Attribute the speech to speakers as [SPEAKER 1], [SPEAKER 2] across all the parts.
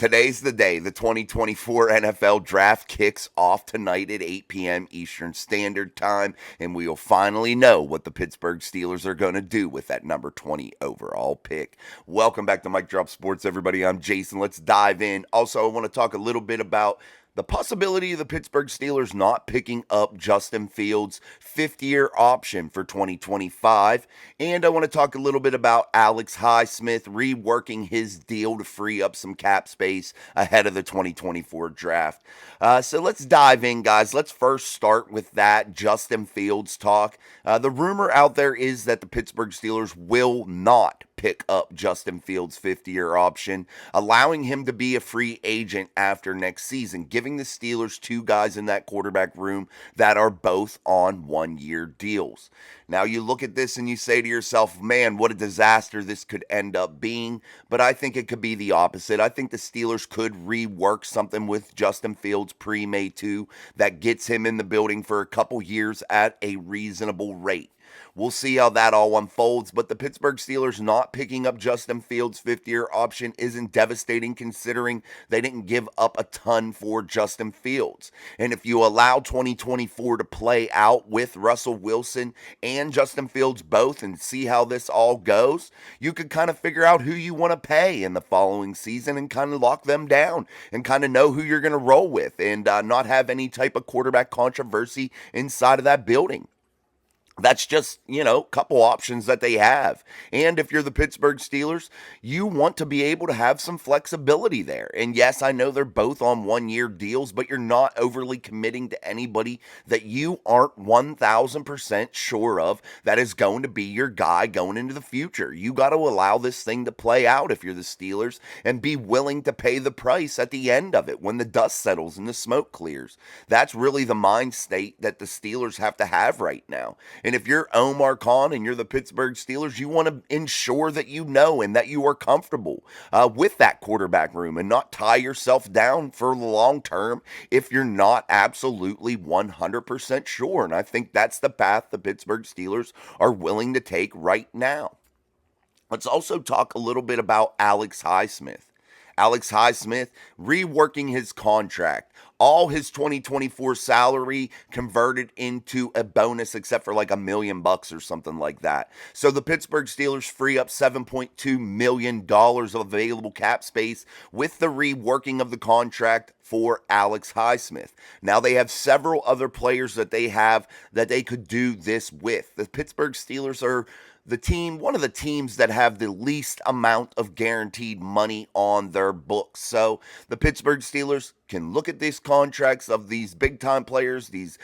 [SPEAKER 1] Today's the day. The 2024 NFL Draft kicks off tonight at 8 p.m. Eastern Standard Time, and we'll finally know what the Pittsburgh Steelers are going to do with that number 20 overall pick. Welcome back to Mike Drop Sports, everybody. I'm Jason. Let's dive in. Also, I want to talk a little bit about the possibility of the Pittsburgh Steelers not picking up Justin Fields' fifth-year option for 2025. And I want to talk a little bit about Alex Highsmiths reworking his deal to free up some cap space ahead of the 2024 draft. So let's dive in, guys. Let's first start with that Justin Fields talk. The rumor out there is that the Pittsburgh Steelers will not pick up Justin Fields' fifth-year option, allowing him to be a free agent after next season, giving the Steelers two guys in that quarterback room that are both on one-year deals. Now, you look at this and you say to yourself, man, what a disaster this could end up being, but I think it could be the opposite. I think the Steelers could rework something with Justin Fields pre-May 2 that gets him in the building for a couple years at a reasonable rate. We'll see how that all unfolds, but the Pittsburgh Steelers not picking up Justin Fields' fifth-year option isn't devastating considering they didn't give up a ton for Justin Fields. And if you allow 2024 to play out with Russell Wilson and Justin Fields both and see how this all goes, you could kind of figure out who you want to pay in the following season and kind of lock them down and kind of know who you're going to roll with and not have any type of quarterback controversy inside of that building. That's just, a couple options that they have. And if you're the Pittsburgh Steelers, you want to be able to have some flexibility there. And yes, I know they're both on one-year deals, but you're not overly committing to anybody that you aren't 1,000% sure of that is going to be your guy going into the future. You got to allow this thing to play out if you're the Steelers and be willing to pay the price at the end of it when the dust settles and the smoke clears. That's really the mind state that the Steelers have to have right now. And if you're Omar Khan and you're the Pittsburgh Steelers, you want to ensure that you know and that you are comfortable with that quarterback room and not tie yourself down for the long term if you're not absolutely 100% sure. And I think that's the path the Pittsburgh Steelers are willing to take right now. Let's also talk a little bit about Alex Highsmiths. Alex Highsmiths reworking his contract. All his 2024 salary converted into a bonus except for like $1 million or something like that. So the Pittsburgh Steelers free up $7.2 million of available cap space with the reworking of the contract for Alex Highsmiths. Now they have several other players that they have that they could do this with. The Pittsburgh Steelers are one of the teams that have the least amount of guaranteed money on their books. So the Pittsburgh Steelers can look at these contracts of these big time players, these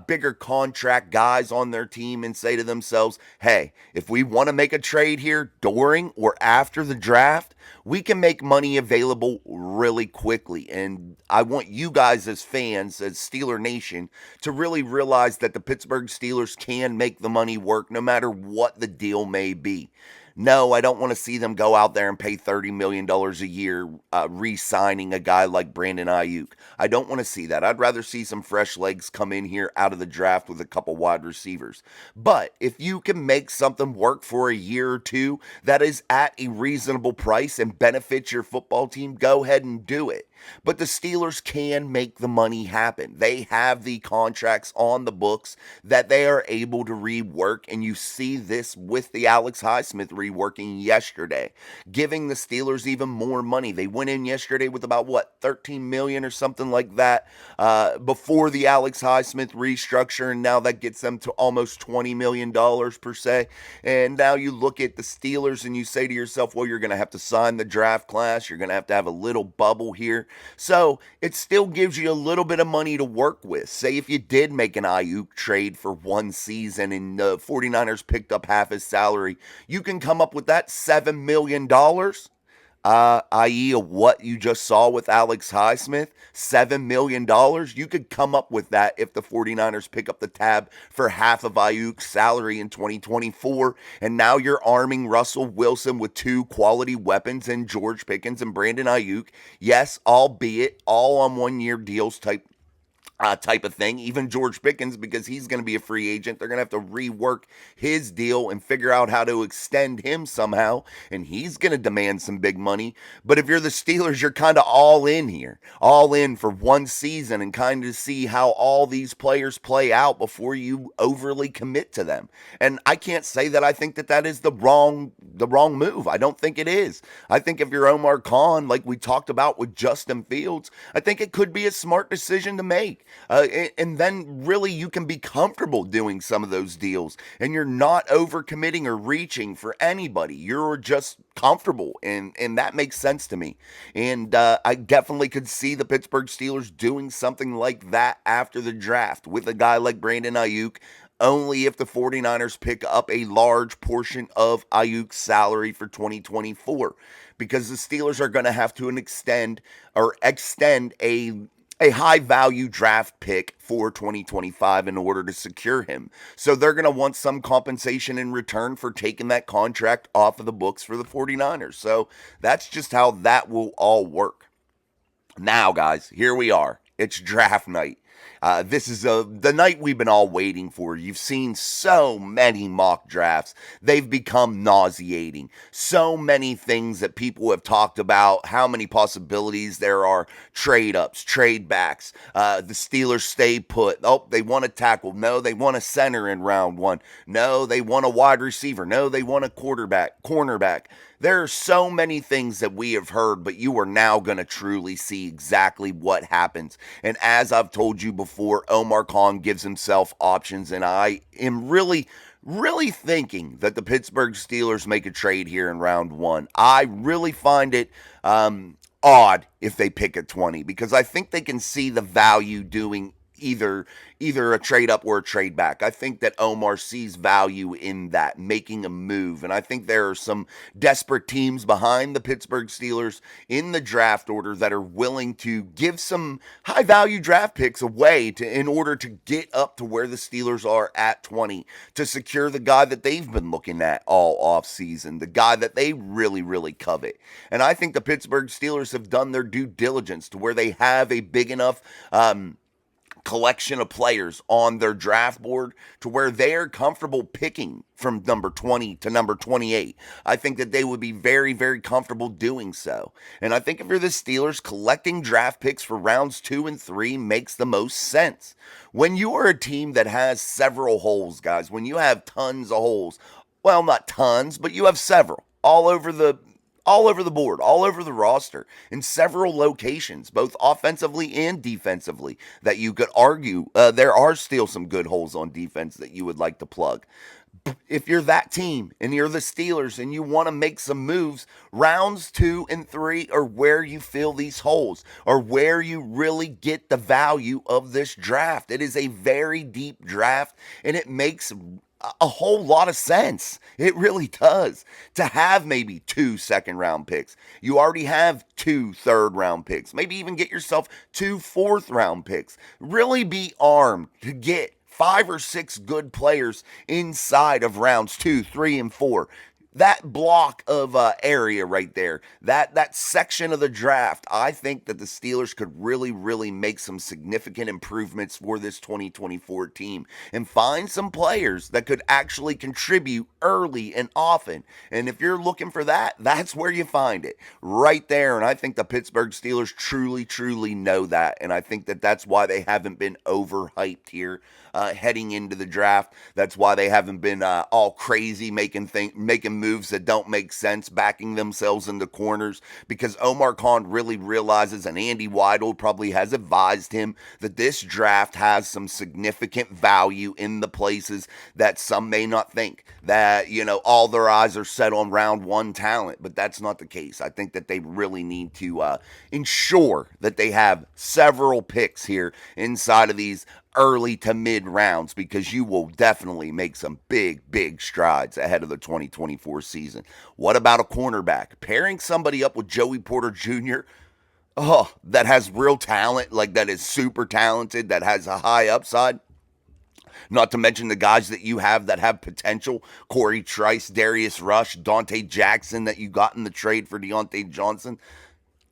[SPEAKER 1] bigger contract guys on their team and say to themselves, hey, if we want to make a trade here during or after the draft, we can make money available really quickly. And I want you guys as fans, as Steeler Nation, to really realize that the Pittsburgh Steelers can make the money work no matter what the deal may be. No, I don't want to see them go out there and pay $30 million a year re-signing a guy like Brandon Ayuk. I don't want to see that. I'd rather see some fresh legs come in here out of the draft with a couple wide receivers. But if you can make something work for a year or two that is at a reasonable price and benefits your football team, go ahead and do it. But the Steelers can make the money happen. They have the contracts on the books that they are able to rework, and you see this with the Alex Highsmiths reworking yesterday, giving the Steelers even more money. They went in yesterday with about, $13 million or something like that before the Alex Highsmiths restructure, and now that gets them to almost $20 million per se. And now you look at the Steelers and you say to yourself, well, you're going to have to sign the draft class. You're going to have a little bubble here. So it still gives you a little bit of money to work with. Say if you did make an Ayuk trade for one season and the 49ers picked up half his salary, you can come up with that $7 million, i.e. what you just saw with Alex Highsmiths, $7 million. You could come up with that if the 49ers pick up the tab for half of Ayuk's salary in 2024. And now you're arming Russell Wilson with two quality weapons in George Pickens and Brandon Ayuk. Yes, albeit all on one-year deals type type of thing. Even George Pickens, because he's going to be a free agent, they're going to have to rework his deal and figure out how to extend him somehow. And he's going to demand some big money. But if you're the Steelers, you're kind of all in here, all in for one season and kind of see how all these players play out before you overly commit to them. And I can't say that I think that that is the wrong move. I don't think it is. I think if you're Omar Khan, like we talked about with Justin Fields, I think it could be a smart decision to make. And then really you can be comfortable doing some of those deals and you're not overcommitting or reaching for anybody. You're just comfortable, and that makes sense to me. And I definitely could see the Pittsburgh Steelers doing something like that after the draft with a guy like Brandon Ayuk, only if the 49ers pick up a large portion of Ayuk's salary for 2024, because the Steelers are going to have to extend a high value draft pick for 2025 in order to secure him. So they're going to want some compensation in return for taking that contract off of the books for the 49ers. So that's just how that will all work. Now, guys, here we are. It's draft night. This is the night we've been all waiting for. You've seen so many mock drafts. They've become nauseating. So many things that people have talked about, how many possibilities there are. Trade ups, trade backs. The Steelers stay put. Oh, they want a tackle. No, they want a center in round one. No, they want a wide receiver. No, they want a cornerback. There are so many things that we have heard, but you are now going to truly see exactly what happens. And as I've told you before, Omar Khan gives himself options, and I am really thinking that the Pittsburgh Steelers make a trade here in round one. I really find it odd if they pick at 20, because I think they can see the value doing either a trade up or a trade back. I think that Omar sees value in that, making a move. And I think there are some desperate teams behind the Pittsburgh Steelers in the draft order that are willing to give some high value draft picks away in order to get up to where the Steelers are at 20, to secure the guy that they've been looking at all off season, the guy that they really covet. And I think the Pittsburgh Steelers have done their due diligence to where they have a big enough collection of players on their draft board to where they're comfortable picking from number 20 to number 28. I think that they would be very comfortable doing so. And I think if you're the Steelers, collecting draft picks for rounds 2 and 3 makes the most sense. When you are a team that has several holes, guys, when you have tons of holes, well, not tons, but you have several all over the board, all over the roster, in several locations, both offensively and defensively, that you could argue there are still some good holes on defense that you would like to plug. If you're that team and you're the Steelers and you want to make some moves, rounds 2 and 3 are where you fill these holes, or where you really get the value of this draft. It is a very deep draft, and it makes a whole lot of sense. It really does. To have maybe 2 second-round picks. You already have 2 third-round picks. Maybe even get yourself 2 fourth-round picks. Really be armed to get 5 or 6 good players inside of rounds 2, 3, and 4. That block of area right there, that section of the draft, I think that the Steelers could really make some significant improvements for this 2024 team and find some players that could actually contribute early and often. And if you're looking for that, that's where you find it, right there. And I think the Pittsburgh Steelers truly know that. And I think that that's why they haven't been overhyped here heading into the draft. That's why they haven't been all crazy making moves that don't make sense, backing themselves into corners, because Omar Khan really realizes, and Andy Weidel probably has advised him, that this draft has some significant value in the places that some may not think. That, all their eyes are set on round 1 talent, but that's not the case. I think that they really need to ensure that they have several picks here inside of these early to mid rounds, because you will definitely make some big strides ahead of the 2024 season. What about a cornerback? Pairing somebody up with Joey Porter Jr., that has real talent, like that is super talented, that has a high upside. Not to mention the guys that you have that have potential. Corey Trice, Darius Rush, Dante Jackson that you got in the trade for Deontay Johnson.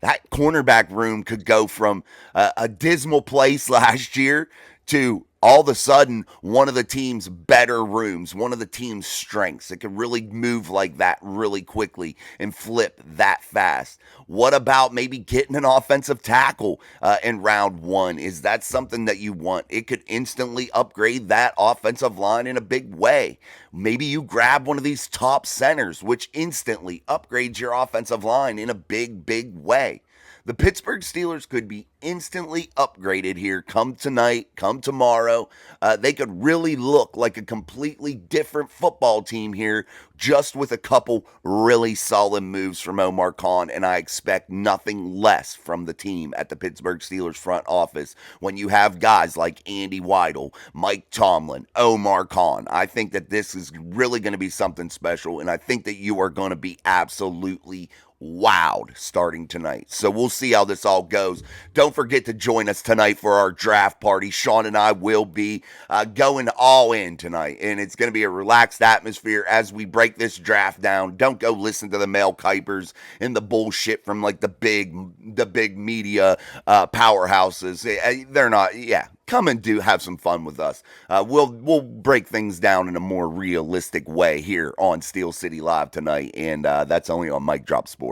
[SPEAKER 1] that cornerback room could go from a dismal place last year to all of a sudden one of the team's better rooms, one of the team's strengths. It could really move like that really quickly and flip that fast. What about maybe getting an offensive tackle in round one? Is that something that you want? It could instantly upgrade that offensive line in a big way. Maybe you grab one of these top centers, which instantly upgrades your offensive line in a big, big way. The Pittsburgh Steelers could be instantly upgraded here come tonight, come tomorrow. They could really look like a completely different football team here just with a couple really solid moves from Omar Khan, and I expect nothing less from the team at the Pittsburgh Steelers front office when you have guys like Andy Weidel, Mike Tomlin, Omar Khan. I think that this is really going to be something special, and I think that you are going to be absolutely wowed starting tonight. So we'll see how this all goes. Don't forget to join us tonight for our draft party. Sean and I will be going all in tonight, and it's going to be a relaxed atmosphere as we break this draft down. Don't go listen to the Mel Kipers and the bullshit from like the big media powerhouses. They're not. Yeah, come and have some fun with us. We'll break things down in a more realistic way here on Steel City Live tonight, and that's only on Mic Drop Sports.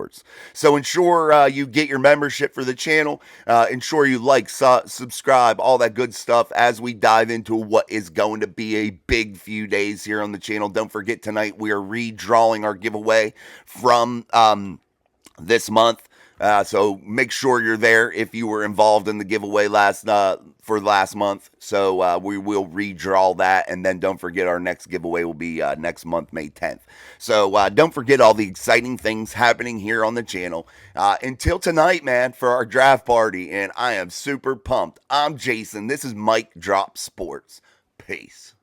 [SPEAKER 1] So ensure you get your membership for the channel. Ensure you like, subscribe, all that good stuff as we dive into what is going to be a big few days here on the channel. Don't forget tonight we are redrawing our giveaway from this month. So make sure you're there if you were involved in the giveaway for last month. So we will redraw that, and then don't forget our next giveaway will be next month, May 10th. So don't forget all the exciting things happening here on the channel. Until tonight, man, for our draft party, and I am super pumped. I'm Jason. This is Mic Drop Sports. Peace.